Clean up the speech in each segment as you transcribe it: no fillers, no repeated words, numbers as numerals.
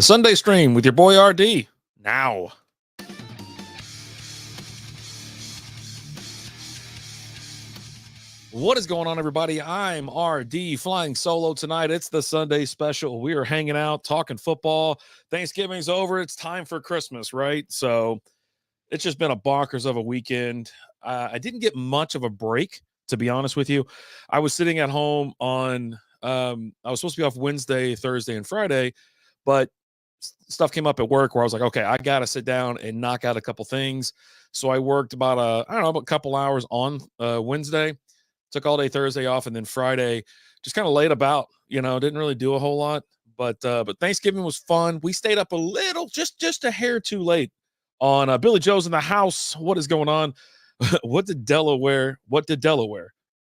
The Sunday Stream with your boy RD. Now. What is going on, everybody? I'm RD flying solo tonight. It's the Sunday special. We are hanging out, talking football. Thanksgiving's over. It's time for Christmas, right? So it's just been a bonkers of a weekend. I didn't get much of a break, to be honest with you. I was sitting at home on, I was supposed to be off Wednesday, Thursday, and Friday, but stuff came up at work where I was like, okay, I got to sit down and knock out a couple things. So I worked about a couple hours on Wednesday, took all day Thursday off, and then Friday just kind of laid about, didn't really do a whole lot. But Thanksgiving was fun. We stayed up a little, just a hair too late on Billy Joe's in the house. What is going on? What did Delaware?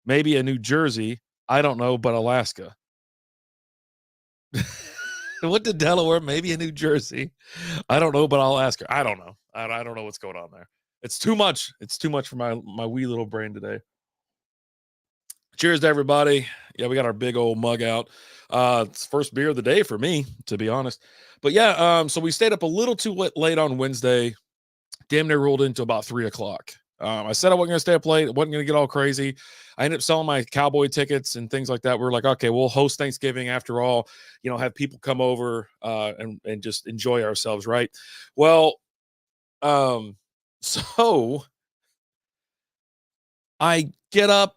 Maybe a New Jersey. I don't know, but Alaska. What did Delaware? Maybe a New Jersey. I don't know, but I'll ask her. I don't know. I don't know what's going on there. It's too much. It's too much for my wee little brain today. Cheers to everybody. Yeah, we got our big old mug out. It's first beer of the day for me, to be honest. But yeah, so we stayed up a little too late on Wednesday. Damn near rolled into about 3:00. I said I wasn't going to stay up late. I wasn't going to get all crazy. I ended up selling my Cowboy tickets and things like that. We were like, okay, we'll host Thanksgiving after all, have people come over and just enjoy ourselves, right? Well, so I get up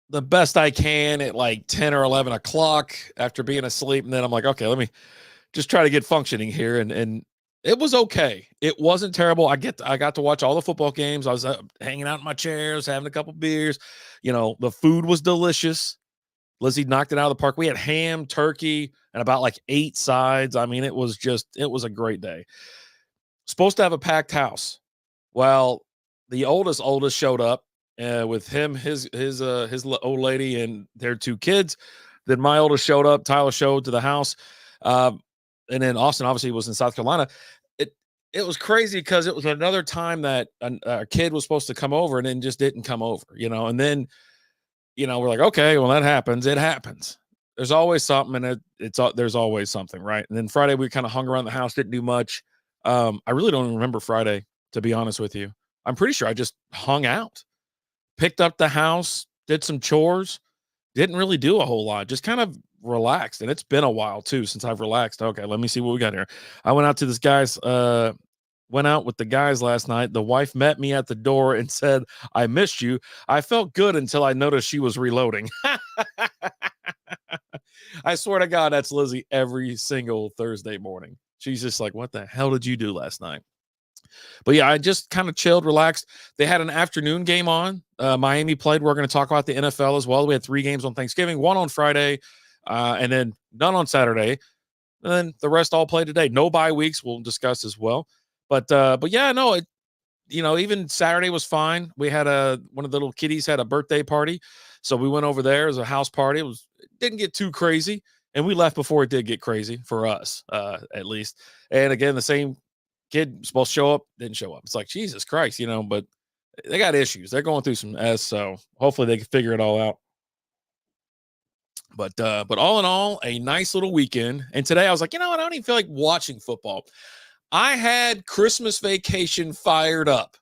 the best I can at like 10 or 11 o'clock after being asleep. And then I'm like, okay, let me just try to get functioning here. And it was okay. It wasn't terrible. I got to watch all the football games. I was hanging out in my chairs, having a couple beers. The food was delicious. Lizzie knocked it out of the park. We had ham, turkey, and about like 8 sides. I mean, it was a great day. Supposed to have a packed house. Well, the oldest showed up with him, his old lady and their 2 kids. Then my oldest showed up. Tyler showed to the house. And then Austin obviously was in South Carolina. It was crazy because it was another time that a kid was supposed to come over and then just didn't come over, and then, we're like, okay, well, that happens. It happens. There's always something, and there's always something, right? And then Friday we kind of hung around the house, didn't do much. I really don't even remember Friday, to be honest with you. I'm pretty sure I just hung out, picked up the house, did some chores, didn't really do a whole lot, just kind of relaxed. And it's been a while too since I've relaxed. Okay, let me see what we got here. I went out with the guys last night. The wife met me at the door and said, I missed you. I felt good until I noticed she was reloading. I swear to God, that's Lizzie every single Thursday morning. She's just like, what the hell did you do last night? But yeah, I just kind of chilled, relaxed. They had an afternoon game on. Miami played. We're going to talk about the NFL as well. We had 3 games on Thanksgiving, 1 on Friday, and then none on Saturday. And then the rest all played today. No bye weeks. We'll discuss as well. But yeah, no, even Saturday was fine. We had one of the little kiddies had a birthday party. So we went over there as a house party. It didn't get too crazy. And we left before it did get crazy for us, at least. And again, the same kid supposed to show up, didn't show up. It's like, Jesus Christ, but they got issues. They're going through some so hopefully they can figure it all out. But all in all, a nice little weekend. And today I was like, I don't even feel like watching football. I had Christmas Vacation fired up.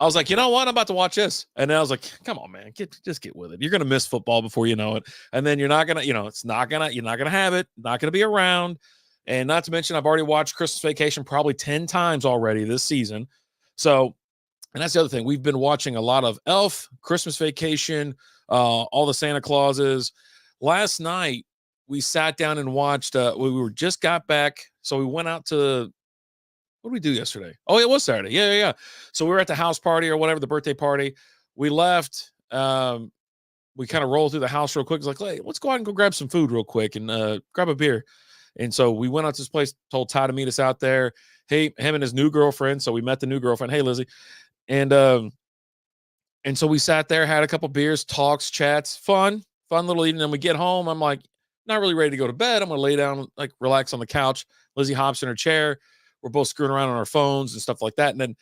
I was like, you know what? I'm about to watch this. And then I was like, come on, man, just get with it. You're going to miss football before you know it. And then you're not going to, you're not going to have it, not going to be around. And not to mention, I've already watched Christmas Vacation probably 10 times already this season. So, and that's the other thing. We've been watching a lot of Elf, Christmas Vacation, all the Santa Clauses. Last night, we sat down and watched, we just got back. So we went out to, what did we do yesterday? Oh, it was Saturday. Yeah. So we were at the house party or whatever, the birthday party. We left. We kind of rolled through the house real quick. It's like, hey, let's go out and go grab some food real quick and grab a beer. And so we went out to this place, told Ty to meet us out there. Hey, him and his new girlfriend. So we met the new girlfriend. Hey, Lizzie. And so we sat there, had a couple beers, talks, chats, fun little evening. And we get home. I'm like, not really ready to go to bed. I'm going to lay down, like relax on the couch. Lizzie hops in her chair. We're both screwing around on our phones and stuff like that. And then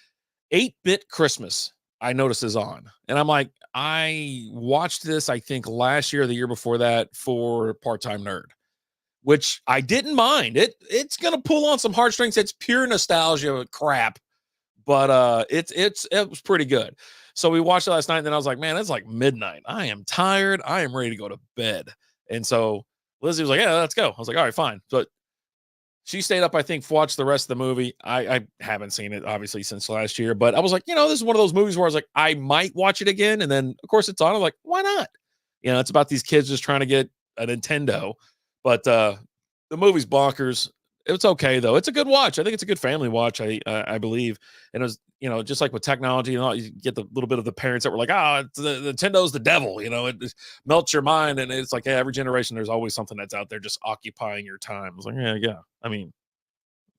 8-Bit Christmas, I noticed, is on. And I'm like, I watched this, I think, last year or the year before that for Part-Time Nerd. which I didn't mind. It's gonna pull on some heartstrings. It's pure nostalgia crap, but it was pretty good. So we watched it last night, and then I was like, man, it's like midnight. I am tired. I am ready to go to bed. And so Lizzie was like, yeah, let's go. I was like, all right, fine. But she stayed up, I think, watched the rest of the movie. I haven't seen it, obviously, since last year. But I was like, this is one of those movies where I was like, I might watch it again. And then, of course, it's on. I'm like, why not? It's about these kids just trying to get a Nintendo. But the movie's bonkers. It's okay, though. It's a good watch. I think it's a good family watch, I believe. And it was, just like with technology, you get the little bit of the parents that were like, the Nintendo's the devil. It just melts your mind. And it's like, hey, every generation, there's always something that's out there just occupying your time. I was like, yeah. I mean,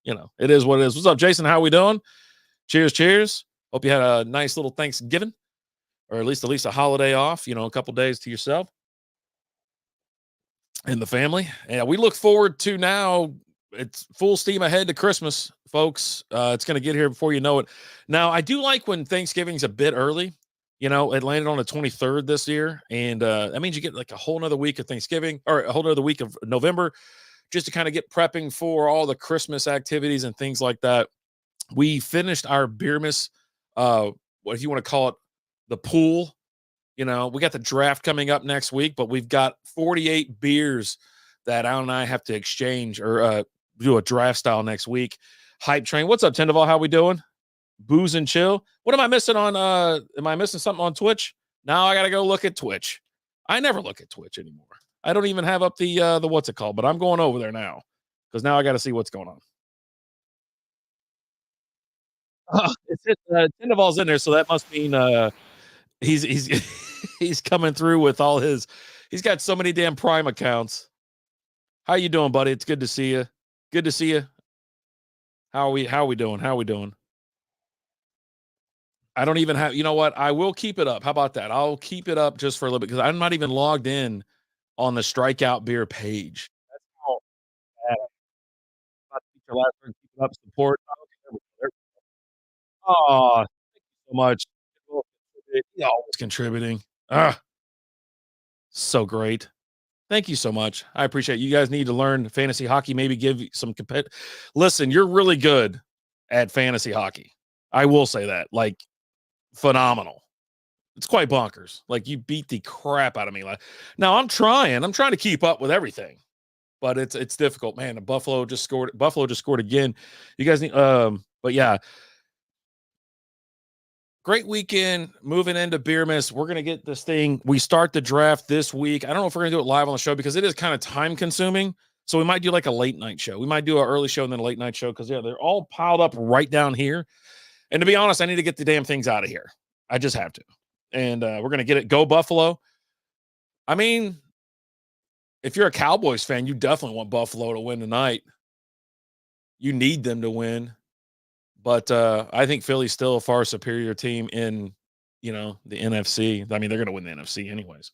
it is what it is. What's up, Jason? How we doing? Cheers. Hope you had a nice little Thanksgiving, or at least a holiday off, a couple days to yourself and the family. Yeah, we look forward to now. It's full steam ahead to Christmas, folks. It's going to get here before you know it. Now, I do like when Thanksgiving's a bit early. It landed on the 23rd this year, and that means you get like a whole nother week of Thanksgiving, or a whole nother week of November, just to kind of get prepping for all the Christmas activities and things like that. We finished our Beermas, what if you want to call it, the pool. We got the draft coming up next week, but we've got 48 beers that Al and I have to exchange or do a draft style next week. Hype train. What's up, Tendaval? How we doing? Booze and chill. What am I missing on? Am I missing something on Twitch? Now I got to go look at Twitch. I never look at Twitch anymore. I don't even have up the what's it called, but I'm going over there now because now I got to see what's going on. Tendaval's in there, so that must mean he's he's coming through with all his. He's got so many damn Prime accounts. How you doing, buddy? It's good to see you. Good to see you. How are we doing? How are we doing? I don't even have. You know what? I will keep it up. How about that? I'll keep it up just for a little bit because I'm not even logged in on the Strikeout Beer page. That's how bad. About to feature last one, keep it up, support. Oh, thank you so much. You're always contributing. So great. Thank you so much. I appreciate it. You guys need to learn fantasy hockey, maybe give you some Listen, you're really good at fantasy hockey. I will say that. Like, phenomenal. It's quite bonkers. Like, you beat the crap out of me. Now I'm trying to keep up with everything, but it's difficult, man. Buffalo just scored again. You guys need but yeah. Great weekend moving into Beermas. We're going to get this thing. We start the draft this week. I don't know if we're going to do it live on the show because it is kind of time consuming. So we might do like a late night show. We might do an early show and then a late night show because, they're all piled up right down here. And to be honest, I need to get the damn things out of here. I just have to. And we're going to get it. Go Buffalo. I mean, if you're a Cowboys fan, you definitely want Buffalo to win tonight. You need them to win. But I think Philly's still a far superior team in, the NFC. I mean, they're going to win the NFC anyways,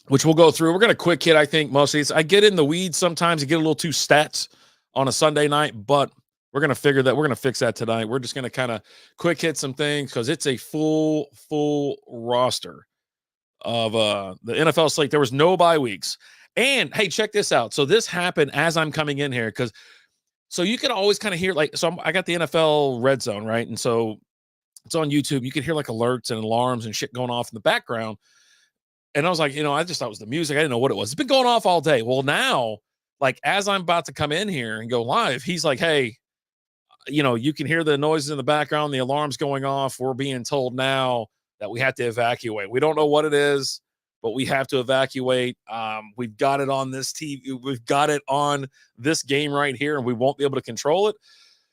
which we'll go through. We're going to quick hit, I think, most of these. I get in the weeds sometimes. I get a little too stats on a Sunday night, but we're going to figure that. We're going to fix that tonight. We're just going to kind of quick hit some things because it's a full roster of the NFL slate. There was no bye weeks. And, hey, check this out. So this happened as I'm coming in here because so you can always kind of hear I got the NFL Red Zone, right? And so it's on YouTube. You can hear like alerts and alarms and shit going off in the background. And I was like, I just thought it was the music. I didn't know what it was. It's been going off all day. Well, now, like as I'm about to come in here and go live, he's like, hey, you can hear the noises in the background, the alarms going off. We're being told now that we have to evacuate. We don't know what it is, but we have to evacuate. We've got it on this TV. We've got it on this game right here, and we won't be able to control it.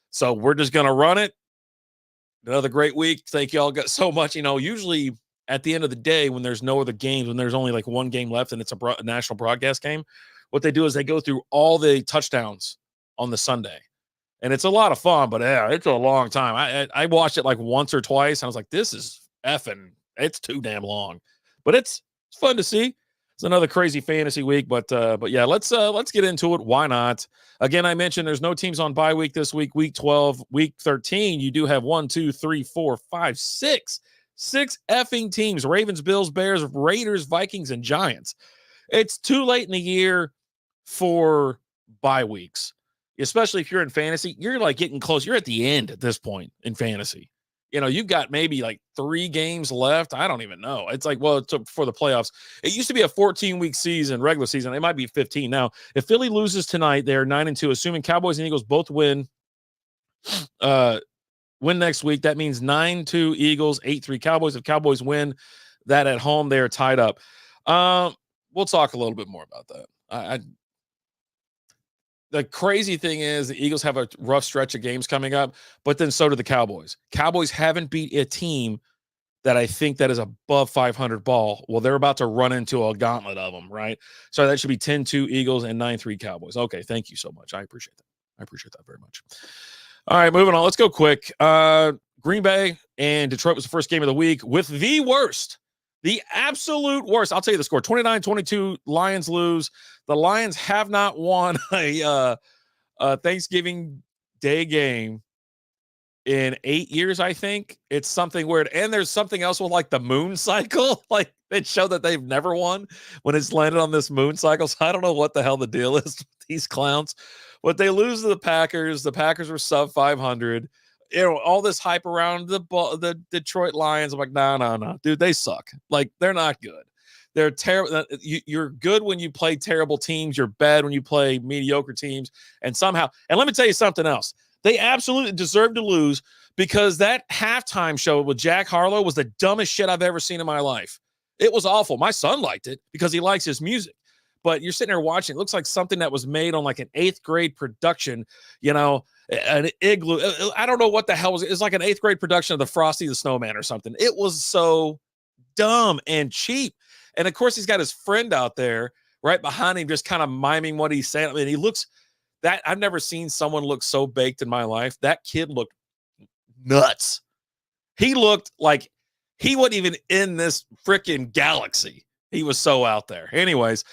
So we're just going to run it. Another great week. Thank you all so much. Usually at the end of the day, when there's no other games, when there's only like one game left and it's a national broadcast game, what they do is they go through all the touchdowns on the Sunday. And it's a lot of fun, but yeah, it's a long time. I watched it like once or twice. And I was like, this is effing, it's too damn long. But it's fun to see. It's another crazy fantasy week, but yeah, let's get into it. Why not? Again, I mentioned there's no teams on bye week this week. Week 12, week 13, you do have 6 effing teams: Ravens, Bills, Bears, Raiders, Vikings, and Giants. It's too late in the year for bye weeks, especially if you're in fantasy. You're like getting close. You're at the end at this point in fantasy. You've got maybe like 3 games left. I don't even know. It's like, well, it's for the playoffs. It used to be a 14-week season, regular season. It might be 15 now. If Philly loses tonight, they're 9-2. Assuming Cowboys and Eagles both win next week, that means 9-2 Eagles, 8-3 Cowboys. If Cowboys win that at home, they are tied up. We'll talk a little bit more about that. The crazy thing is the Eagles have a rough stretch of games coming up, but then so do the Cowboys. Cowboys haven't beat a team that I think that is above 500 ball. Well, they're about to run into a gauntlet of them, right? So that should be 10-2 Eagles and 9-3 Cowboys. Okay, thank you so much. I appreciate that. I appreciate that very much. All right, moving on. Let's go quick. Green Bay and Detroit was the first game of the week with the worst. The absolute worst. I'll tell you the score. 29-22, Lions lose. The Lions have not won a Thanksgiving Day game in 8 years, I think. It's something weird. And there's something else with like the moon cycle. Like it showed that they've never won when it's landed on this moon cycle. So I don't know what the hell the deal is with these clowns. But they lose to the Packers. The Packers were sub 500. All this hype around the Detroit Lions. I'm like, no, dude, they suck. Like, they're not good. They're terrible. You're good when you play terrible teams. You're bad when you play mediocre teams. And let me tell you something else. They absolutely deserve to lose because that halftime show with Jack Harlow was the dumbest shit I've ever seen in my life. It was awful. My son liked it because he likes his music. But you're sitting there watching. It looks like something that was made on like an 8th grade production, an igloo. I don't know what the hell was it. It's like an 8th grade production of the Frosty the Snowman or something. It was so dumb and cheap. And of course, he's got his friend out there right behind him, just kind of miming what he's saying. I mean, he looks that I've never seen someone look so baked in my life. That kid looked nuts. He looked like he wasn't even in this freaking galaxy. He was so out there. Anyways,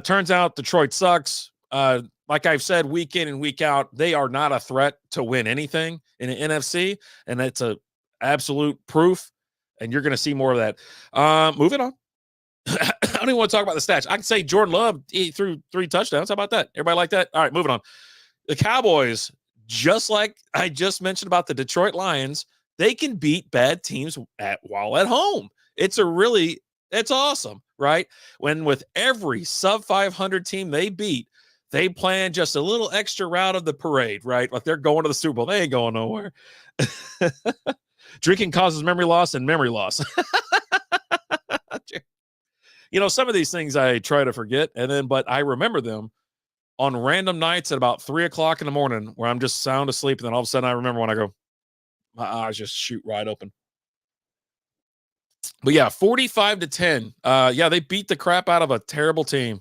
turns out Detroit sucks. Like I've said, week in and week out, they are not a threat to win anything in the NFC, and that's a absolute proof, and you're going to see more of that. Moving on. I don't even want to talk about the stats. I can say Jordan Love threw 3 touchdowns. How about that? Everybody like that? All right, moving on. The Cowboys, just like I just mentioned about the Detroit Lions, they can beat bad teams while at home. It's awesome, right? When with every sub 500 team they beat, they plan just a little extra route of the parade, right? Like they're going to the Super Bowl. They ain't going nowhere. Drinking causes memory loss and memory loss. Some of these things I try to forget, but I remember them on random nights at about 3:00 in the morning where I'm just sound asleep. And then all of a sudden I remember when I go, my eyes just shoot right open. But yeah, 45-10. They beat the crap out of a terrible team.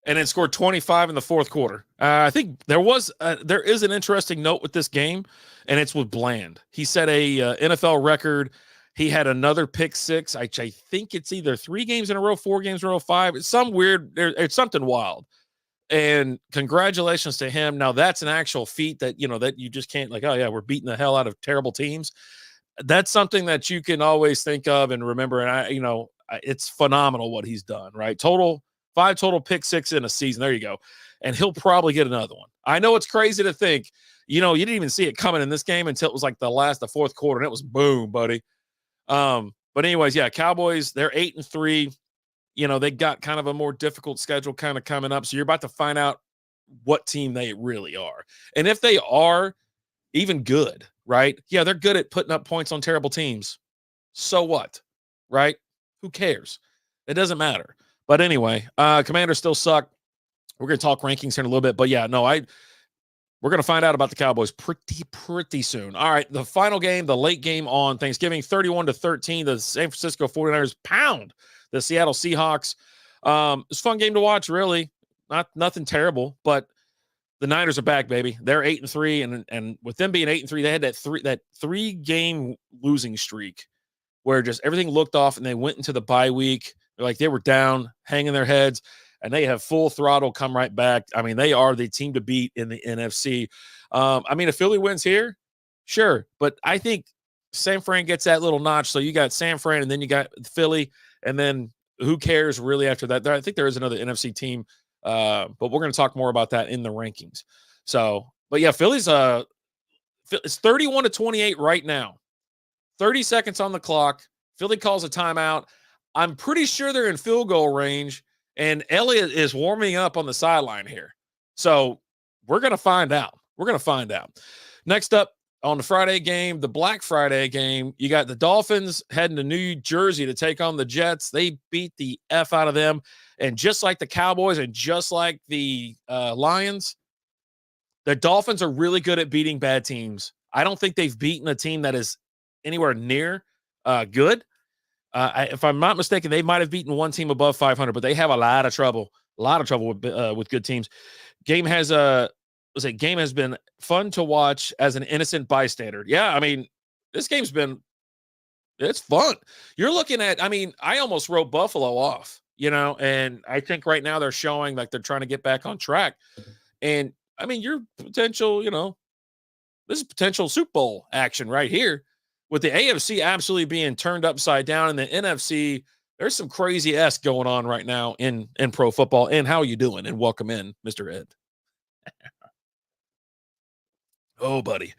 And then scored 25 in the fourth quarter. I think there is an interesting note with this game, and it's with Bland. He set a NFL record. He had another pick six. I think it's either 3 games in a row, 4 games in a row, 5. It's it's something wild. And congratulations to him. Now that's an actual feat that you just can't like, oh yeah, we're beating the hell out of terrible teams. That's something that you can always think of and remember. And it's phenomenal what he's done, right? 5 total pick six in a season. There you go. And he'll probably get another one. I know it's crazy to think, you didn't even see it coming in this game until it was like the fourth quarter, and it was boom, buddy. But anyways, yeah, Cowboys, they're 8-3. They got kind of a more difficult schedule kind of coming up. So you're about to find out what team they really are. And if they are even good, right? Yeah, they're good at putting up points on terrible teams. So what, right? Who cares? It doesn't matter. But anyway, Commanders still suck. We're going to talk rankings here in a little bit. But yeah, no, we're going to find out about the Cowboys pretty soon. All right, the final game, the late game on Thanksgiving, 31-13, the San Francisco 49ers pound the Seattle Seahawks. It's a fun game to watch, really. Nothing terrible, but the Niners are back, baby. They're 8-3, and with them being 8-3, they had that 3-game losing streak where just everything looked off, and they went into the bye week. Like they were down, hanging their heads, and they have full throttle come right back. I mean, they are the team to beat in the NFC. If Philly wins here, sure, but I think San Fran gets that little notch. So you got San Fran, and then you got Philly, and then who cares really after that? I think there is another NFC team, but we're going to talk more about that in the rankings. So, but yeah, Philly's it's 31-28 right now. 30 seconds on the clock. Philly calls a timeout. I'm pretty sure they're in field goal range, and Elliott is warming up on the sideline here. So we're going to find out. Next up on the Friday game, the Black Friday game, you got the Dolphins heading to New Jersey to take on the Jets. They beat the F out of them. And just like the Cowboys and just like the Lions, the Dolphins are really good at beating bad teams. I don't think they've beaten a team that is anywhere near good. If I'm not mistaken, they might have beaten one team above 500, but they have a lot of trouble with good teams. Game has been fun to watch as an innocent bystander. Yeah, I mean, this game's it's fun. You're looking at, I mean, I almost wrote Buffalo off, and I think right now they're showing like they're trying to get back on track. And I mean, your potential, this is potential Super Bowl action right here with the AFC absolutely being turned upside down and the NFC. There's some crazy-esque going on right now in pro football. And how are you doing? And welcome in, Mr. Ed. Oh, buddy.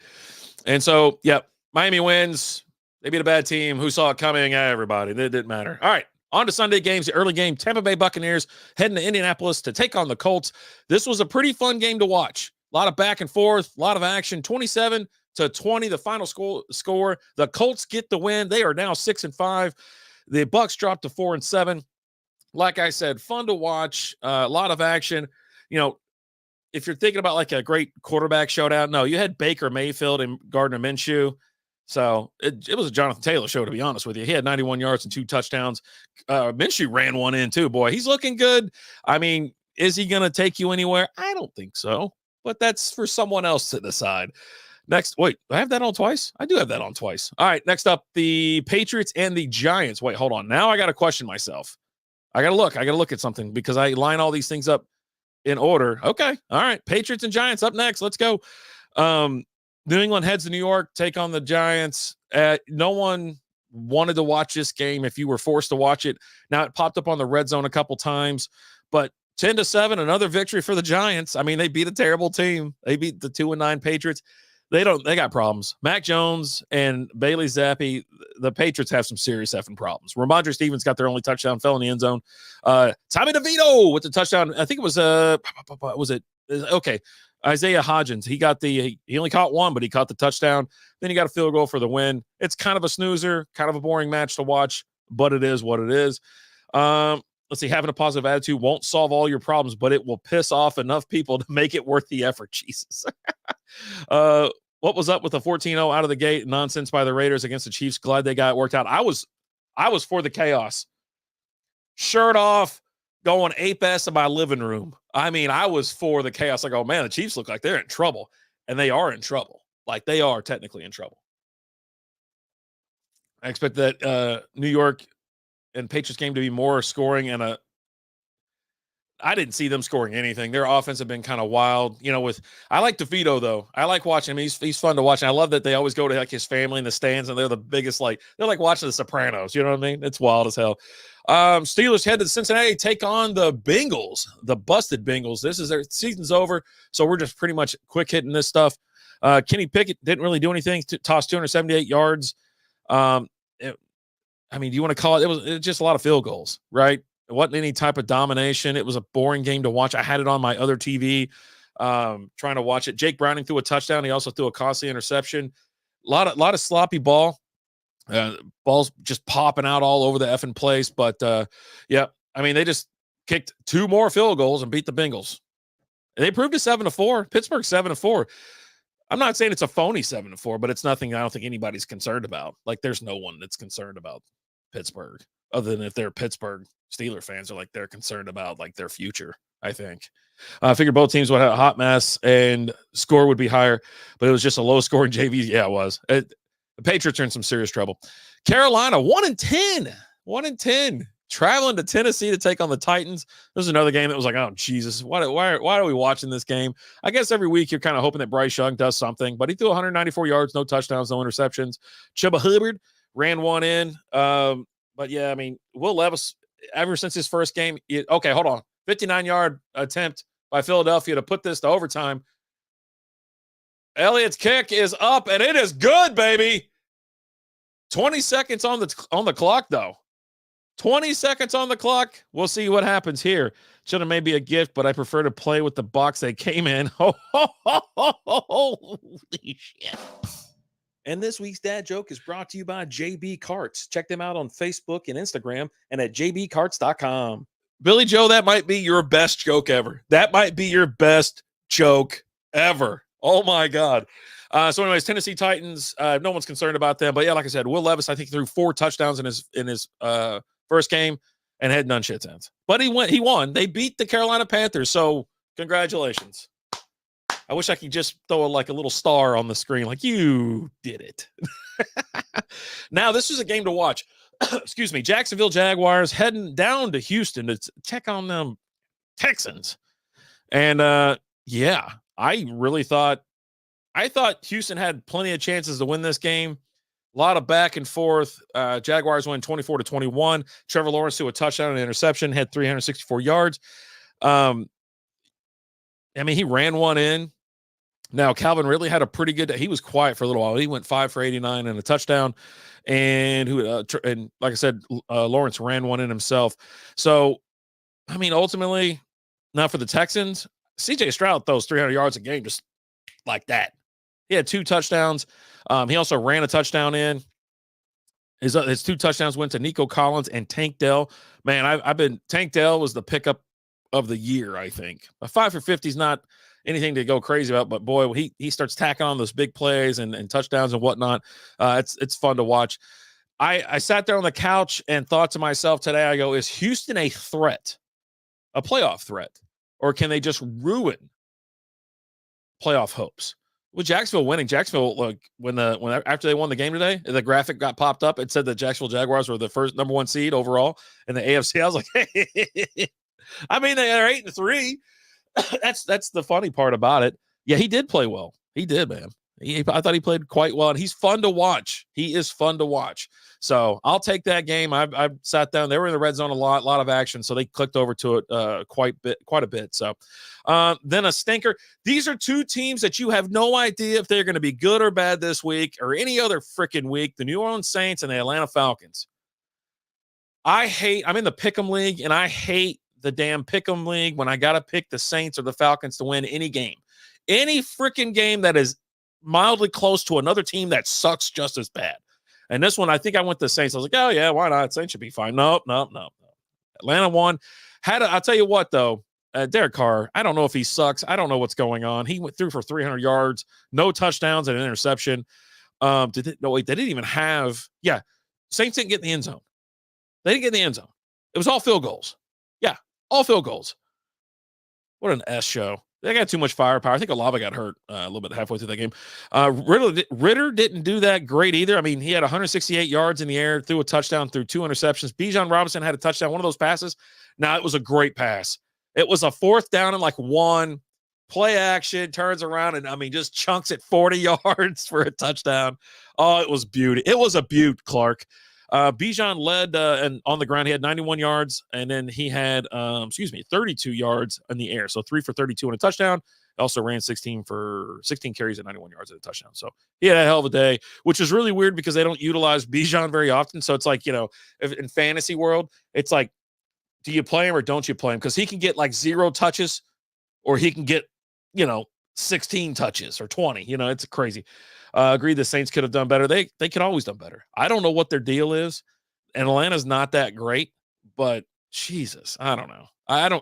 And so, yep, Miami wins. They beat a bad team. Who saw it coming? Everybody. It didn't matter. All right. On to Sunday games, the early game. Tampa Bay Buccaneers heading to Indianapolis to take on the Colts. This was a pretty fun game to watch. A lot of back and forth, a lot of action. 27-20, the final score. The Colts get the win. They are now 6-5. The Bucs dropped to 4-7. Like I said, fun to watch. A lot of action. If you're thinking about like a great quarterback showdown, no, you had Baker Mayfield and Gardner Minshew. So it was a Jonathan Taylor show, to be honest with you. He had 91 yards and 2 touchdowns. Minshew ran one in too. Boy, he's looking good. I mean, is he going to take you anywhere? I don't think so, but that's for someone else to decide. Next, wait, I have that on twice? I do have that on twice. All right, next up, the Patriots and the Giants. Wait, hold on. Now I got to question myself. I got to look at something because I line all these things up in order. Okay. All right. Patriots and Giants up next. Let's go. New England heads to New York, take on the Giants. No one wanted to watch this game if you were forced to watch it. Now it popped up on the red zone a couple times, but 10-7, another victory for the Giants. I mean, they beat a terrible team. They beat the 2-9 Patriots. They got problems. Mac Jones and Bailey Zappi, the Patriots have some serious effing problems. Ramondre Stevens got their only touchdown, fell in the end zone. Tommy DeVito with the touchdown. I think it was okay. Isaiah Hodgins. He only caught one, but he caught the touchdown. Then he got a field goal for the win. It's kind of a snoozer, kind of a boring match to watch, but it is what it is. Let's see, having a positive attitude won't solve all your problems, but it will piss off enough people to make it worth the effort. Jesus. What was up with the 14-0 out of the gate nonsense by the Raiders against the Chiefs? Glad they got it worked out. I was for the chaos. Shirt off, going ape-ass in my living room. I mean, I was for the chaos. Like, oh man, the Chiefs look like they're in trouble. And they are in trouble. Like, they are technically in trouble. I expect that New York and Patriots game to be more scoring and I didn't see them scoring anything. Their offense have been kind of wild. I like DeVito though. I like watching him. He's fun to watch. And I love that they always go to like his family in the stands and they're the biggest, they're like watching the Sopranos. You know what I mean? It's wild as hell. Steelers head to Cincinnati, take on the Bengals, the busted Bengals. This is their season's over. So we're just pretty much quick hitting this stuff. Kenny Pickett didn't really do anything, tossed 278 yards. Do you want to call it? It was just a lot of field goals, right? It wasn't any type of domination. It was a boring game to watch. I had it on my other TV, trying to watch it. Jake Browning threw a touchdown. He also threw a costly interception. A lot of sloppy ball. Balls just popping out all over the effing place. But they just kicked 2 more field goals and beat the Bengals. They improved to 7-4. Pittsburgh 7-4. I'm not saying it's a phony 7-4, but it's nothing I don't think anybody's concerned about. Like, there's no one that's concerned about Pittsburgh other than if they're Pittsburgh Steeler fans are like they're concerned about like their future. I think I figured both teams would have a hot mess and score would be higher, but it was just a low scoring JV. Yeah, it was. The Patriots are in some serious trouble. Carolina 1-10, traveling to Tennessee to take on the Titans. This is another game that was like, oh Jesus, why are we watching this game? I guess every week you're kind of hoping that Bryce Young does something, but he threw 194 yards, no touchdowns, no interceptions. Chuba Hubbard ran one in. But yeah, I mean, Will Levis, ever since his first game. Okay, hold on. 59-yard attempt by Philadelphia to put this to overtime. Elliott's kick is up, and it is good, baby. 20 seconds on the clock, though. 20 seconds on the clock. We'll see what happens here. Should have maybe a gift, but I prefer to play with the box they came in. Holy shit. And this week's dad joke is brought to you by JB Carts. Check them out on Facebook and Instagram and at jbcarts.com. Billy Joe, that might be your best joke ever. That might be your best joke ever. Oh, my God. So anyways, Tennessee Titans, no one's concerned about them. But, yeah, like I said, Will Levis, I think, threw 4 touchdowns in his first game and had none shit since. But he won. They beat the Carolina Panthers, so congratulations. I wish I could just throw a little star on the screen like, you did it. Now, this is a game to watch. Excuse me. Jacksonville Jaguars heading down to Houston to check on them Texans. And, yeah, I thought Houston had plenty of chances to win this game. A lot of back and forth. Jaguars win 24-21. Trevor Lawrence threw a touchdown and an interception, had 364 yards. He ran one in. Now, Calvin really had a pretty good day. He was quiet for a little while. He went 5 for 89 and a touchdown. And like I said, Lawrence ran one in himself. So, ultimately, now for the Texans, CJ Stroud throws 300 yards a game just like that. He had 2 touchdowns. He also ran a touchdown in. His 2 touchdowns went to Nico Collins and Tank Dell. Man, Tank Dell was the pickup of the year, I think. A 5 for 50 is not anything to go crazy about, but boy, he starts tacking on those big plays and touchdowns and whatnot. It's fun to watch. I sat there on the couch and thought to myself today, I go, is Houston a threat, a playoff threat, or can they just ruin playoff hopes? With Jacksonville winning, after they won the game today, the graphic got popped up. It said that Jacksonville Jaguars were the first number 1 seed overall in the AFC. I was like, they are 8-3. That's the funny part about it. Yeah, he did play well. He did, man. I thought he played quite well, and he's fun to watch. He is fun to watch. So I'll take that game. I sat down. They were in the red zone a lot of action, so they clicked over to it quite a bit. So then a stinker. These are 2 teams that you have no idea if they're going to be good or bad this week or any other freaking week. The New Orleans Saints and the Atlanta Falcons. I'm in the Pick'em League, and I hate the damn Pick'em League when I got to pick the Saints or the Falcons to win any game. Any freaking game that is mildly close to another team that sucks just as bad. And this one, I think I went to the Saints. I was like, oh, yeah, why not? Saints should be fine. Nope. Atlanta won. I'll tell you what, though. Derek Carr, I don't know if he sucks. I don't know what's going on. He went through for 300 yards, no touchdowns, and an interception. They didn't even have – yeah, Saints didn't get in the end zone. They didn't get in the end zone. It was all field goals. Yeah, all field goals. What an S show. They got too much firepower. I think Olave got hurt a little bit halfway through that game. Ritter didn't do that great either. He had 168 yards in the air, threw a touchdown, threw 2 interceptions. Bijan Robinson had a touchdown, one of those passes. Now, it was a great pass. It was a 4th down and 1 play action, turns around and, just chunks it 40 yards for a touchdown. Oh, it was beauty. It was a beaut, Clark. Bijan led and on the ground. He had 91 yards, and then he had 32 yards in the air. So 3 for 32 and a touchdown. Also ran 16 carries and 91 yards and a touchdown. So he had a hell of a day, which is really weird because they don't utilize Bijan very often. So it's like, if in fantasy world, it's like, do you play him or don't you play him? Because he can get 0 touches, or he can get 16 touches or 20. It's crazy. Agreed the Saints could have done better. They could always done better. I don't know what their deal is. And Atlanta's not that great, but Jesus, I don't know.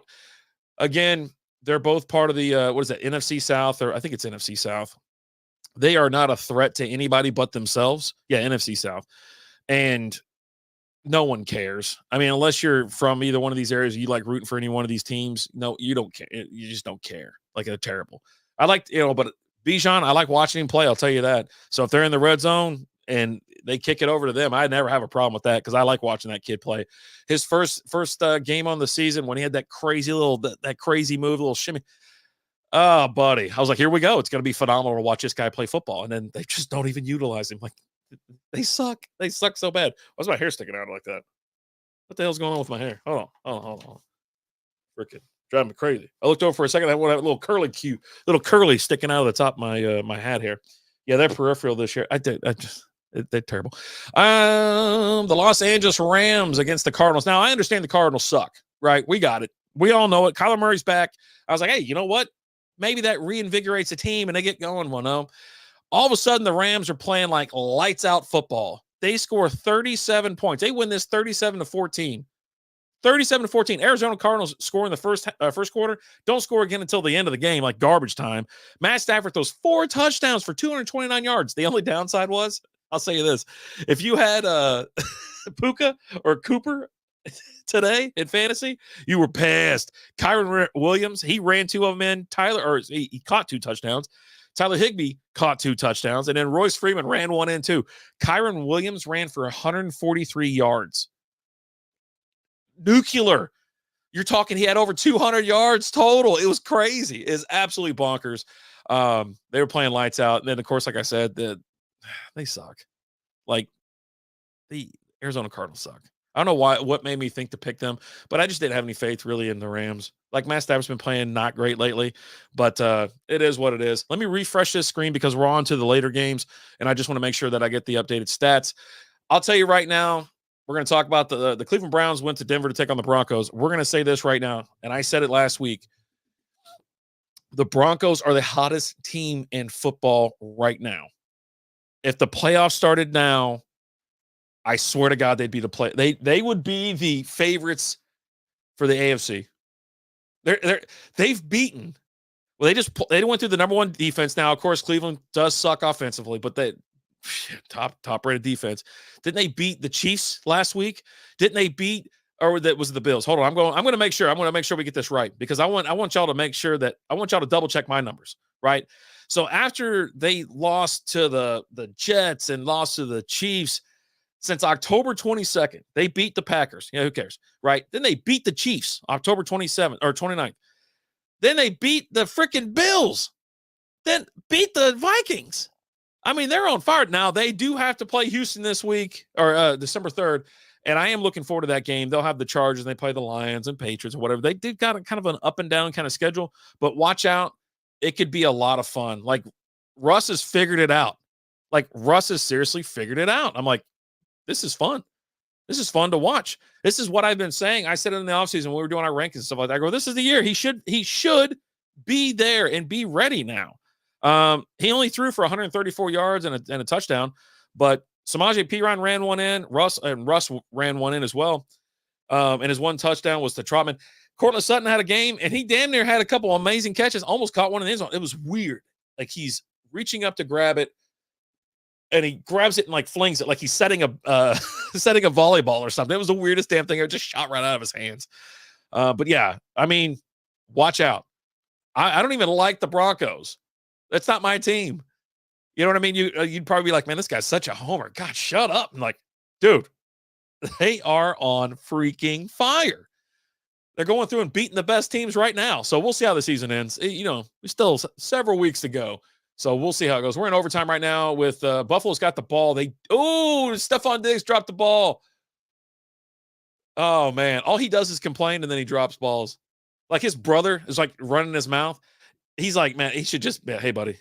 Again, they're both part of the, NFC South, or I think it's NFC South. They are not a threat to anybody but themselves. Yeah, NFC South. And no one cares. Unless you're from either one of these areas, you like rooting for any one of these teams. No, you don't care. You just don't care. They're terrible. I like, but Bijan, I like watching him play. I'll tell you that. So if they're in the red zone and they kick it over to them, I never have a problem with that because I like watching that kid play. His first game on the season when he had that crazy that crazy move, little shimmy. Oh, buddy. I was like, here we go. It's going to be phenomenal to watch this guy play football. And then they just don't even utilize him. They suck. They suck so bad. Why's my hair sticking out like that? What the hell's going on with my hair? Hold on. Freaking driving me crazy. I looked over for a second. I had a little curly sticking out of the top of my hat here. Yeah, they're peripheral this year. They're terrible. The Los Angeles Rams against the Cardinals. Now, I understand the Cardinals suck, right? We got it. We all know it. Kyler Murray's back. I was like, hey, you know what? Maybe that reinvigorates the team and they get going. Well, no. All of a sudden, the Rams are playing like lights out football. They score 37 points. They win this 37-14. 37-14. Arizona Cardinals score in the first quarter. Don't score again until the end of the game, like garbage time. Matt Stafford throws 4 touchdowns for 229 yards. The only downside was, I'll say you this, if you had Puka or Cooper today in fantasy, you were pissed. Kyron Williams, he ran 2 of them in. He caught 2 touchdowns. Tyler Higbee caught 2 touchdowns, and then Royce Freeman ran 1 in too. Kyron Williams ran for 143 yards. Nuclear. You're talking he had over 200 yards total. It was crazy. It's absolutely bonkers. They were playing lights out. And then, of course, like I said, they suck. Like, the Arizona Cardinals suck. I don't know what made me think to pick them, but I just didn't have any faith really in the Rams. Like, Matt Stafford's been playing not great lately, but it is what it is. Let me refresh this screen because we're on to the later games, and I just want to make sure that I get the updated stats. I'll tell you right now, we're going to talk about the Cleveland Browns went to Denver to take on the Broncos. We're going to say this right now, and I said it last week. The Broncos are the hottest team in football right now. If the playoffs started now, I swear to God, they'd be they would be the favorites for the AFC. They've beaten. Well, they went through the number 1 defense. Now, of course, Cleveland does suck offensively, but they top rated defense. Didn't they beat the Chiefs last week? Didn't they beat, or that was the Bills? Hold on, I'm going to make sure we get this right, because I want y'all to make sure that I want y'all to double check my numbers, right? So after they lost to the Jets and lost to the Chiefs, since October 22nd, they beat the Packers. Yeah, who cares, right? Then they beat the Chiefs October 27th or 29th. Then they beat the freaking Bills. Then beat the Vikings. I mean, they're on fire. Now, they do have to play Houston this week, or December 3rd, and I am looking forward to that game. They'll have the Chargers, and they play the Lions and Patriots or whatever. They've got a kind of an up and down kind of schedule, but watch out. It could be a lot of fun. Like, Russ has figured it out. Like, Russ has seriously figured it out. I'm like, this is fun. This is fun to watch. This is what I've been saying. I said it in the offseason when we were doing our rankings and stuff like that. I go, this is the year. He should be there and be ready now. He only threw for 134 yards and a touchdown, but Samaje Perine ran 1 in. Russ ran 1 in as well. And his 1 touchdown was to Trotman. Cortland Sutton had a game, and he damn near had a couple amazing catches. Almost caught one in the end zone. It was weird. Like, he's reaching up to grab it, and he grabs it and like flings it like he's setting a setting a volleyball or something. It was the weirdest damn thing. It just shot right out of his hands. But yeah, I mean, watch out. I don't even like the Broncos. That's not my team. You know what I mean? You'd probably be like, man, this guy's such a homer. God, shut up. I'm like, dude, they are on freaking fire. They're going through and beating the best teams right now. So we'll see how the season ends. We still several weeks to go. So we'll see how it goes. We're in overtime right now with Buffalo's got the ball. Stephon Diggs dropped the ball. Oh, man. All he does is complain, and then he drops balls. Like, his brother is, like, running his mouth. He's like, man, he should just, hey, buddy,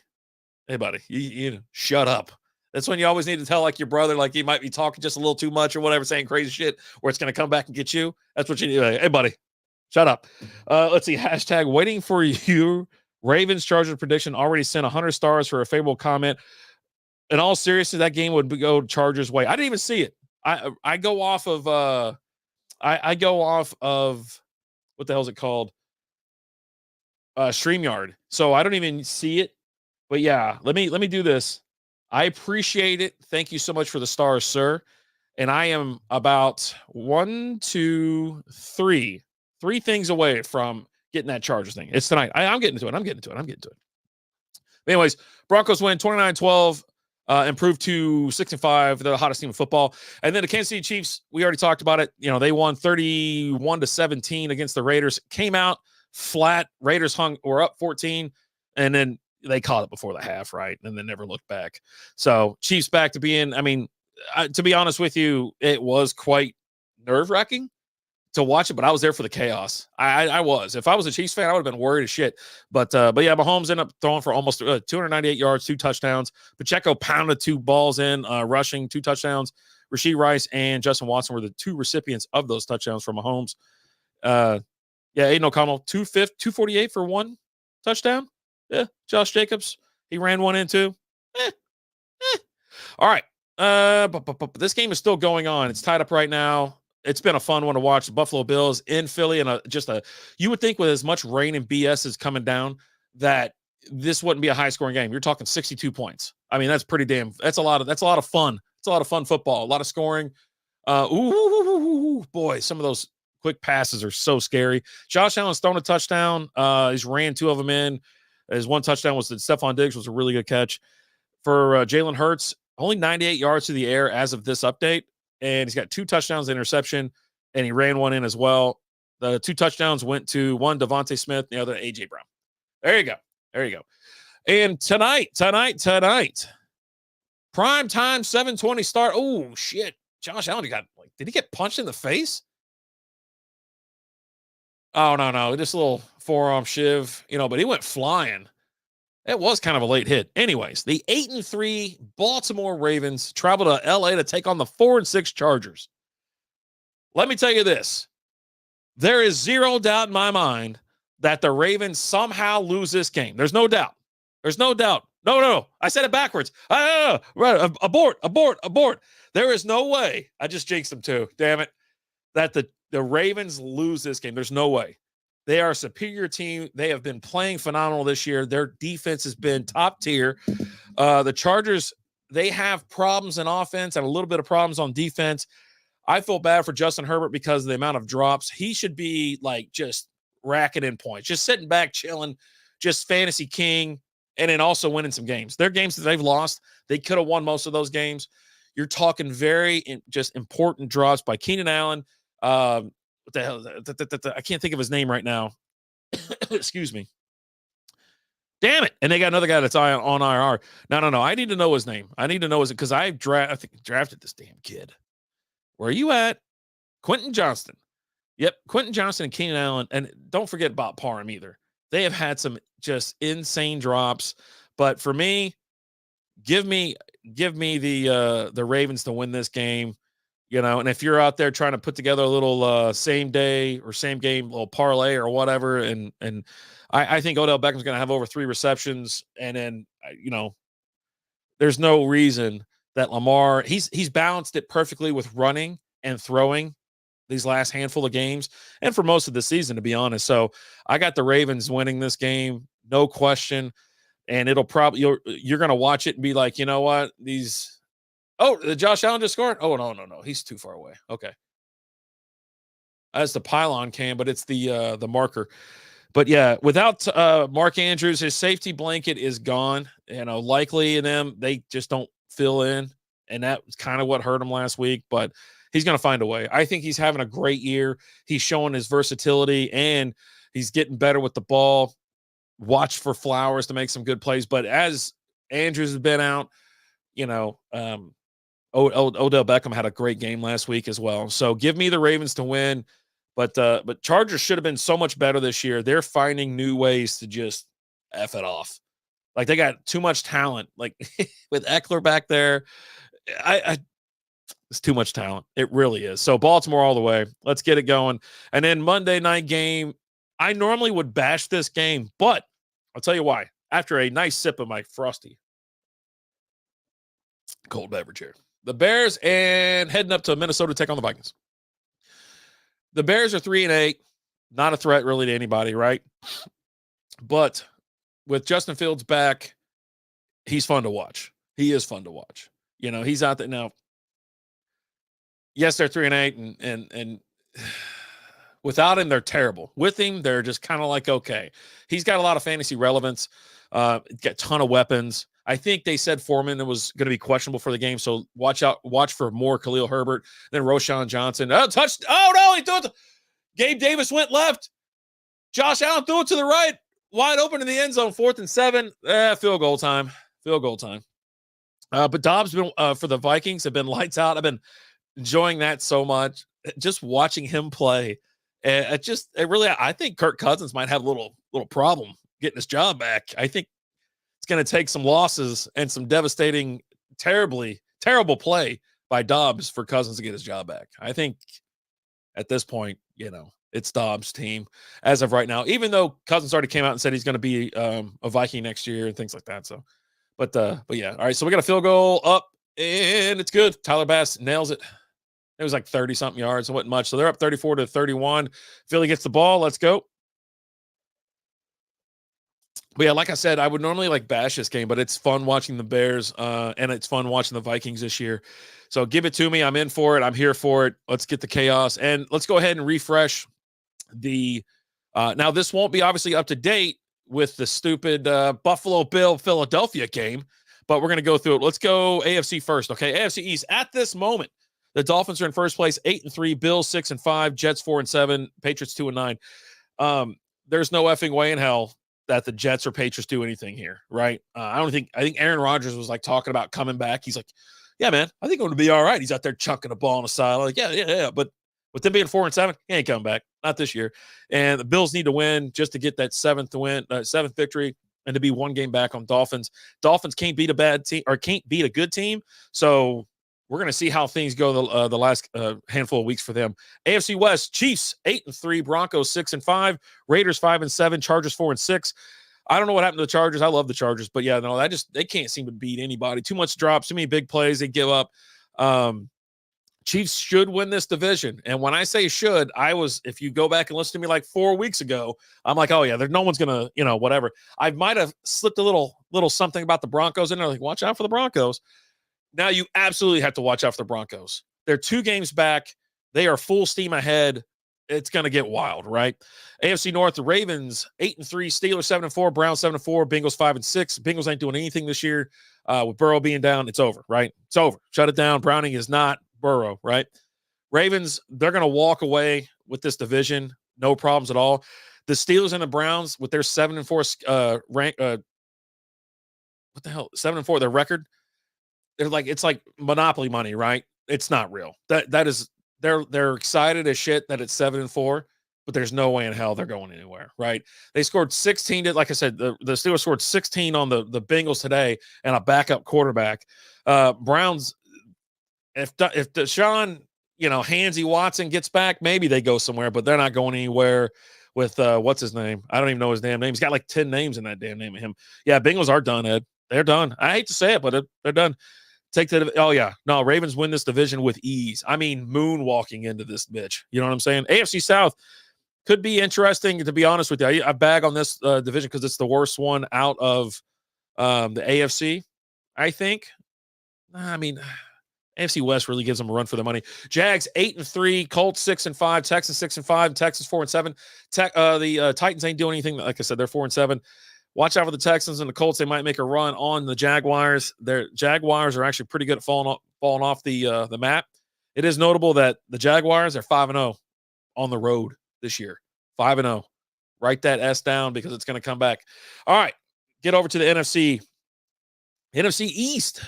you shut up. That's when you always need to tell, like, your brother, like, he might be talking just a little too much or whatever, saying crazy shit, where it's going to come back and get you. That's what you need. Hey, buddy, shut up. Let's see. Hashtag waiting for you. Ravens Chargers prediction already sent 100 stars for a favorable comment. In all seriousness, that game would go Chargers way. I didn't even see it. I go off of I go off of what the hell is it called? StreamYard. So I don't even see it. But yeah, let me do this. I appreciate it. Thank you so much for the stars, sir. And I am about 1, 2, 3 things away from getting that Chargers thing. It's tonight. I'm getting to it. Anyways, Broncos win 29-12, improved to 6-5. They're the hottest team in football. And then the Kansas City Chiefs, we already talked about it. They won 31-17 against the Raiders. Came out flat. Raiders were up 14, and then they caught it before the half, right? And then never looked back. So Chiefs back to being, to be honest with you, it was quite nerve-wracking to watch it, but I was there for the chaos. I was. If I was a Chiefs fan, I would have been worried as shit. But yeah, Mahomes ended up throwing for almost 298 yards, 2 touchdowns. Pacheco pounded 2 balls in, rushing 2 touchdowns. Rashee Rice and Justin Watson were the 2 recipients of those touchdowns from Mahomes. Yeah, Aiden O'Connell, 248 for 1 touchdown. Yeah, Josh Jacobs, he ran one in too. All right. But this game is still going on. It's tied up right now. It's been a fun one to watch. The Buffalo Bills in Philly, and you would think with as much rain and BS is coming down that this wouldn't be a high scoring game. You're talking 62 points. I mean, that's that's a lot of fun. It's a lot of fun football, a lot of scoring. Boy, some of those quick passes are so scary. Josh Allen's thrown a touchdown. He's ran 2 of them in. His 1 touchdown was that Stephon Diggs was a really good catch. For Jalen Hurts, only 98 yards to the air as of this update. And he's got 2 touchdowns, interception, and he ran 1 in as well. The 2 touchdowns went to one Devontae Smith, the other A.J. Brown. There you go. And tonight, prime time, 7:20 start. Oh, shit. Josh Allen did he get punched in the face? Oh, no. Just a little forearm shiv, but he went flying. It was kind of a late hit. Anyways, the 8-3 Baltimore Ravens travel to LA to take on the 4-6 Chargers. Let me tell you this. There is zero doubt in my mind that the Ravens somehow lose this game. There's no doubt. No. I said it backwards. Abort. There is no way. I just jinxed them too. Damn it. That the Ravens lose this game. There's no way. They are a superior team. They have been playing phenomenal this year. Their defense has been top tier. The Chargers, they have problems in offense and a little bit of problems on defense. I feel bad for Justin Herbert because of the amount of drops. He should be just racking in points, just sitting back, chilling, just fantasy king, and then also winning some games. Their games that they've lost, they could have won most of those games. You're talking very just important drops by Keenan Allen. What the hell? I can't think of his name right now. Excuse me. Damn it. And they got another guy that's on IR. No. I need to know his name. Because I drafted this damn kid. Where are you at? Quentin Johnston. Yep. Quentin Johnston and Keenan Allen. And don't forget about Parham either. They have had some just insane drops. But for me, give me the Ravens to win this game. And if you're out there trying to put together a little same day or same game little parlay or whatever, and I think Odell Beckham's going to have over 3 receptions, and then there's no reason that Lamar he's balanced it perfectly with running and throwing these last handful of games and for most of the season, to be honest. So I got the Ravens winning this game, no question, and it'll probably you're going to watch it and be like, you know what, Josh Allen just scored? Oh, no. He's too far away. Okay. That's the pylon cam, but it's the marker. But yeah, without Mark Andrews, his safety blanket is gone. Likely in them, they just don't fill in. And that was kind of what hurt him last week, but he's going to find a way. I think he's having a great year. He's showing his versatility and he's getting better with the ball. Watch for Flowers to make some good plays. But as Andrews has been out, Odell Beckham had a great game last week as well. So give me the Ravens to win. But Chargers should have been so much better this year. They're finding new ways to just F it off. They got too much talent. With Eckler back there, it's too much talent. It really is. So Baltimore all the way. Let's get it going. And then Monday night game, I normally would bash this game, but I'll tell you why. After a nice sip of my frosty cold beverage here. The Bears and heading up to Minnesota to take on the Vikings. The Bears are 3-8, not a threat really to anybody, right? But with Justin Fields back, he's fun to watch. He is fun to watch. He's out there now. Yes, they're 3-8, and without him, they're terrible. With him, they're just kind of okay. He's got a lot of fantasy relevance. Got a ton of weapons. I think they said Foreman was going to be questionable for the game, so watch for more Khalil Herbert, then Roschon Johnson. Oh, touched. Oh, no, he threw it. Gabe Davis went left. Josh Allen threw it to the right. Wide open in the end zone, 4th and 7. Field goal time. But Dobbs been for the Vikings have been lights out. I've been enjoying that so much. Just watching him play And I think Kirk Cousins might have a little problem getting his job back. I think it's going to take some losses and some devastating, terrible play by Dobbs for Cousins to get his job back. I think at this point, it's Dobbs' team as of right now, even though Cousins already came out and said he's going to be a Viking next year and things like that. So, but yeah. All right. So we got a field goal up and it's good. Tyler Bass nails it. It was like 30 something yards. It wasn't much. So they're up 34-31. Philly gets the ball. Let's go. But yeah, like I said, I would normally like bash this game, but it's fun watching the Bears and it's fun watching the Vikings this year. So give it to me. I'm in for it. I'm here for it. Let's get the chaos. And let's go ahead and refresh the now this won't be obviously up to date with the stupid Buffalo Bill Philadelphia game, but we're going to go through it. Let's go AFC first. Okay. AFC East at this moment. The Dolphins are in first place, 8-3, Bills 6-5, Jets 4-7, Patriots 2-9. There's no effing way in hell that the Jets or Patriots do anything here, right? I think Aaron Rodgers was like talking about coming back. He's like, yeah, man, I think I'm going to be all right. He's out there chunking a ball on the side. Like, yeah. But with them being 4-7, he ain't coming back. Not this year. And the Bills need to win just to get that seventh victory and to be one game back on Dolphins. Dolphins can't beat a bad team or can't beat a good team. So we're going to see how things go the last handful of weeks for them. AFC West, Chiefs 8-3, Broncos 6-5, Raiders 5-7, Chargers 4-6. I don't know what happened to the Chargers. I love the Chargers, but yeah, no, they can't seem to beat anybody. Too much drops, too many big plays. They give up. Chiefs should win this division. And when I say should, if you go back and listen to me like 4 weeks ago, I'm like, oh yeah, no one's going to, whatever. I might have slipped a little something about the Broncos in there. Like, watch out for the Broncos. Now you absolutely have to watch out for the Broncos. They're 2 games back. They are full steam ahead. It's going to get wild, right? AFC North, the Ravens 8-3, Steelers 7-4, Browns 7-4, Bengals 5-6. Bengals ain't doing anything this year. With Burrow being down, it's over, right? It's over. Shut it down. Browning is not Burrow, right? Ravens, they're going to walk away with this division. No problems at all. The Steelers and the Browns with their 7-4 rank, what the hell? 7-4, their record. It's like Monopoly money, right? It's not real. That is they're excited as shit that it's 7-4, but there's no way in hell they're going anywhere, right? They scored 16. Like I said, the Steelers scored 16 on the Bengals today and a backup quarterback. Browns, if Deshaun, Hansy Watson gets back, maybe they go somewhere, but they're not going anywhere with what's his name? I don't even know his damn name. He's got like 10 names in that damn name of him. Yeah, Bengals are done, Ed. They're done. I hate to say it, but they're done. Ravens win this division with ease. I mean, moonwalking into this bitch. You know what I'm saying? AFC South could be interesting, to be honest with you. I bag on this division because it's the worst one out of the AFC, I think. I mean, AFC West really gives them a run for the money. Jags 8-3, Colts 6-5, Texans 6-5, Texans 4-7. The Titans ain't doing anything. Like I said, they're 4-7. Watch out for the Texans and the Colts. They might make a run on the Jaguars. Their Jaguars are actually pretty good at falling off the map. It is notable that the Jaguars are 5-0 on the road this year. 5-0. Write that S down because it's going to come back. All right, get over to the NFC. NFC East.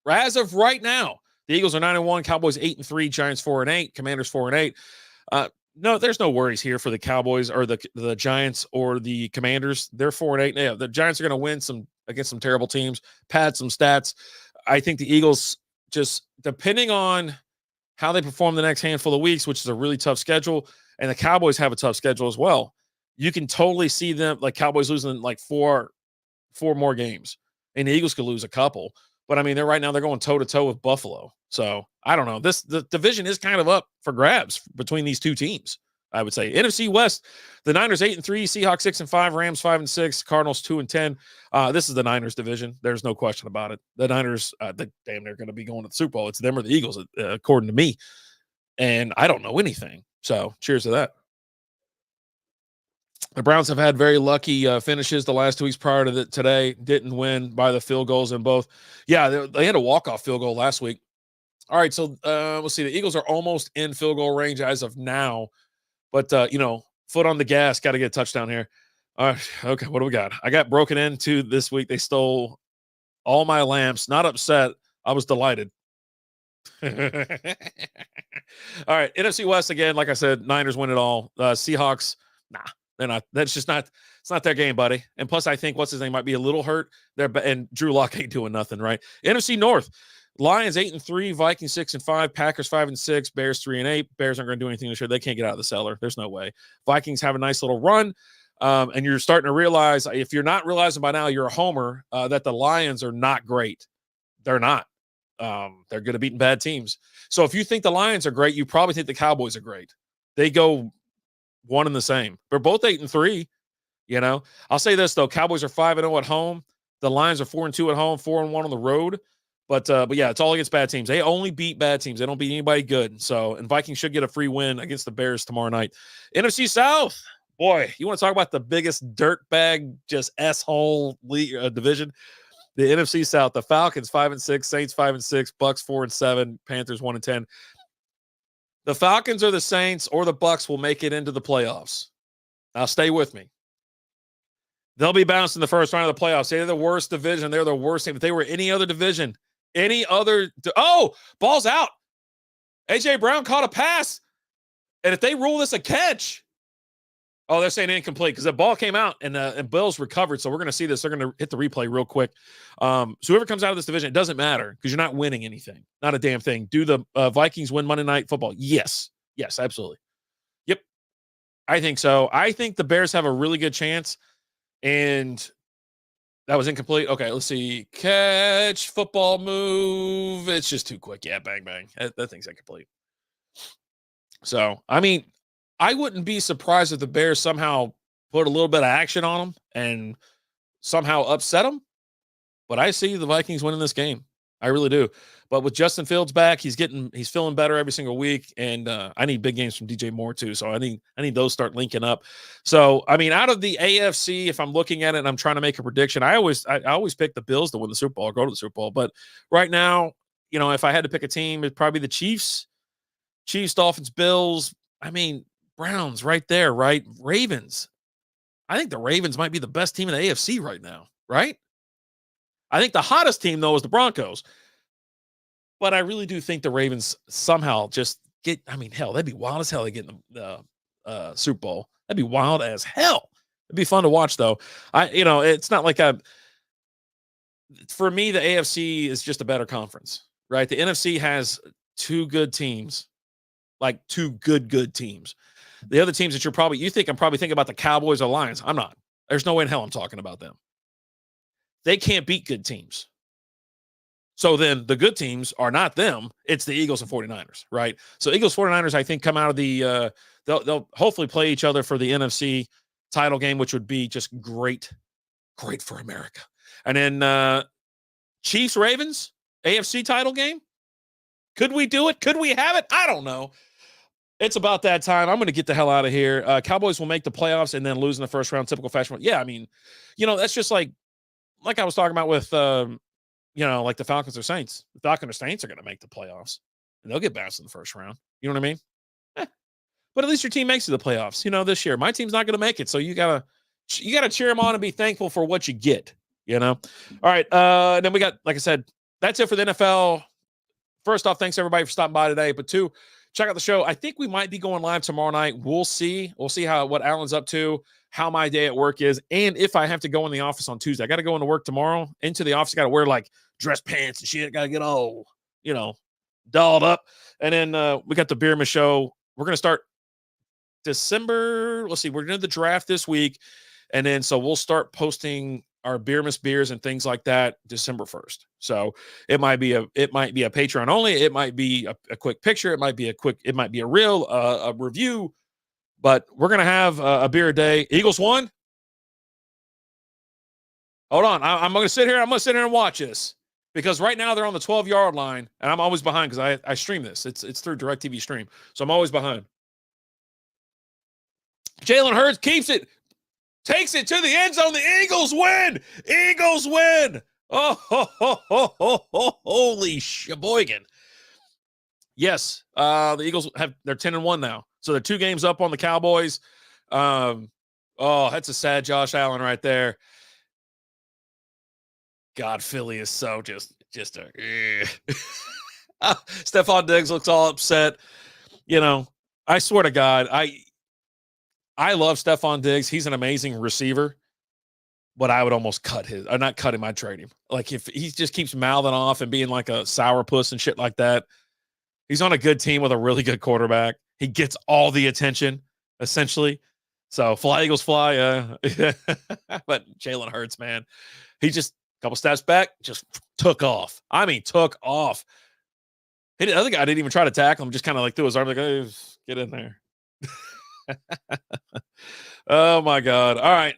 As of right now, the Eagles are 9-1, Cowboys 8-3, Giants 4-8, Commanders 4-8. No, there's no worries here for the Cowboys or the Giants or the Commanders. They're 4-8. Yeah, the Giants are going to win against some terrible teams, pad some stats. I think the Eagles, just depending on how they perform the next handful of weeks, which is a really tough schedule, and the Cowboys have a tough schedule as well. You can totally see them, like Cowboys losing like four more games, and the Eagles could lose a couple. But I mean, they're going toe-to-toe with Buffalo. So I don't know. The division is kind of up for grabs between these two teams, I would say. NFC West, the Niners 8-3, Seahawks 6-5, Rams 5-6, Cardinals 2-10. This is the Niners division. There's no question about it. The Niners, they're going to be going to the Super Bowl. It's them or the Eagles, according to me. And I don't know anything. So cheers to that. The Browns have had very lucky finishes the last 2 weeks prior to today. Didn't win by the field goals in both. Yeah, they had a walk-off field goal last week. All right, so we'll see. The Eagles are almost in field goal range as of now. But, foot on the gas. Got to get a touchdown here. All right, okay, what do we got? I got broken into this week. They stole all my lamps. Not upset. I was delighted. All right, NFC West again. Like I said, Niners win it all. Seahawks, nah, they're not. That's just not. It's not their game, buddy. And plus, I think what's his name might be a little hurt. And Drew Lock ain't doing nothing, right? NFC North, Lions 8-3, Vikings 6-5, Packers 5-6, Bears 3-8. Bears aren't going to do anything this year. They can't get out of the cellar. There's no way. Vikings have a nice little run. And you're starting to realize, if you're not realizing by now, you're a homer, that the Lions are not great. They're not. They're good at beating bad teams. So if you think the Lions are great, you probably think the Cowboys are great. They go one and the same. They're both 8-3. You know, I'll say this though: Cowboys are 5-0 at home. The Lions are 4-2 at home, 4-1 on the road. But yeah, it's all against bad teams. They only beat bad teams. They don't beat anybody good. So, and Vikings should get a free win against the Bears tomorrow night. NFC South, boy, you want to talk about the biggest dirtbag, just asshole division? The NFC South, the Falcons 5-6, Saints 5-6, Bucks 4-7, Panthers 1-10. The Falcons or the Saints or the Bucks will make it into the playoffs. Now, stay with me. They'll be bounced in the first round of the playoffs. They're the worst division. They're the worst team. If they were any other division, ball's out. A.J. Brown caught a pass. And if they rule this a catch, they're saying incomplete because the ball came out and Bills recovered. So we're going to see this. They're going to hit the replay real quick. So whoever comes out of this division, it doesn't matter because you're not winning anything. Not a damn thing. Do the Vikings win Monday Night Football? Yes. Yes, absolutely. Yep. I think so. I think the Bears have a really good chance. And that was incomplete. Okay, let's see. Catch, football move. It's just too quick. Yeah, bang, bang. That thing's incomplete. So, I mean, I wouldn't be surprised if the Bears somehow put a little bit of action on them and somehow upset them. But I see the Vikings winning this game. I really do. But with Justin Fields back, he's feeling better every single week. And I need big games from DJ Moore too. So I need those start linking up. So, I mean, out of the AFC, if I'm looking at it and I'm trying to make a prediction, I always pick the Bills to win the Super Bowl or go to the Super Bowl. But right now, you know, if I had to pick a team, it'd probably be the Chiefs, Dolphins, Bills. I mean, Browns right there, right? Ravens. I think the Ravens might be the best team in the AFC right now, right? I think the hottest team, though, is the Broncos. But I really do think the Ravens somehow just get, I mean, hell, that'd be wild as hell to get in the Super Bowl. That'd be wild as hell. It'd be fun to watch, though. It's not like for me, the AFC is just a better conference, right? The NFC has two good teams, like two good teams. The other teams that you think I'm probably thinking about the Cowboys or Lions. I'm not. There's no way in hell I'm talking about them. They can't beat good teams. So then the good teams are not them. It's the Eagles and 49ers, right? So Eagles, 49ers, I think, come out of the they'll hopefully play each other for the NFC title game, which would be just great for America. And then Chiefs, Ravens, AFC title game. Could we do it? Could we have it? I don't know. It's about that time. I'm going to get the hell out of here. Cowboys will make the playoffs and then lose in the first round, typical fashion. Yeah, I mean, that's just like I was talking about with, like the Falcons or Saints. The Falcons or Saints are going to make the playoffs, and they'll get bounced in the first round. You know what I mean? But at least your team makes it to the playoffs. This year, my team's not going to make it, so you gotta cheer them on and be thankful for what you get. All right. Then we got, like I said, that's it for the NFL. First off, thanks everybody for stopping by today. But two, check out the show. I think we might be going live tomorrow night. We'll see. We'll see what Alan's up to, how my day at work is, and if I have to go in the office on Tuesday. I got to go into work tomorrow. Into the office, got to wear like dress pants and shit. Got to get all, dolled up. And then we got the Beer Miss show. We're going to start December. Let's see. We're going to do the draft this week. And then so we'll start posting our Beer Miss beers and things like that December 1st. So it might be a Patreon only. It might be a quick picture. It might be a real a review, but we're going to have a beer a day. Eagles won. Hold on. I'm going to sit here. I'm going to sit here and watch this because right now they're on the 12-yard line and I'm always behind because I stream this. It's through DirecTV stream. So I'm always behind. Jalen Hurts keeps it. Takes it to the end zone. The Eagles win. Eagles win. Holy sheboygan. Yes. The Eagles they're 10-1 now. So they're 2 games up on the Cowboys. That's a sad Josh Allen right there. God, Philly is so just Stephon Diggs looks all upset. You know, I swear to God, I love Stephon Diggs. He's an amazing receiver, but I would almost not cut him, I'd trade him. Like if he just keeps mouthing off and being like a sourpuss and shit like that. He's on a good team with a really good quarterback. He gets all the attention, essentially. So fly, Eagles, fly. But Jalen Hurts, man, he just a couple steps back, just took off. I mean, took off. The other guy didn't even try to tackle him, just kind of like threw his arm like, hey, get in there. Oh, my God. All right.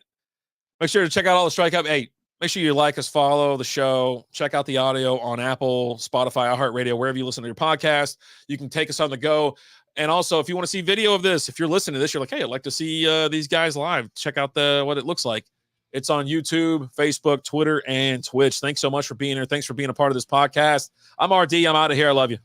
Make sure to check out all the Strikeout. Hey, make sure you like us, follow the show, check out the audio on Apple, Spotify, iHeartRadio, wherever you listen to your podcast. You can take us on the go. And also, if you want to see video of this, if you're listening to this, you're like, hey, I'd like to see these guys live. Check out what it looks like. It's on YouTube, Facebook, Twitter, and Twitch. Thanks so much for being here. Thanks for being a part of this podcast. I'm RD. I'm out of here. I love you.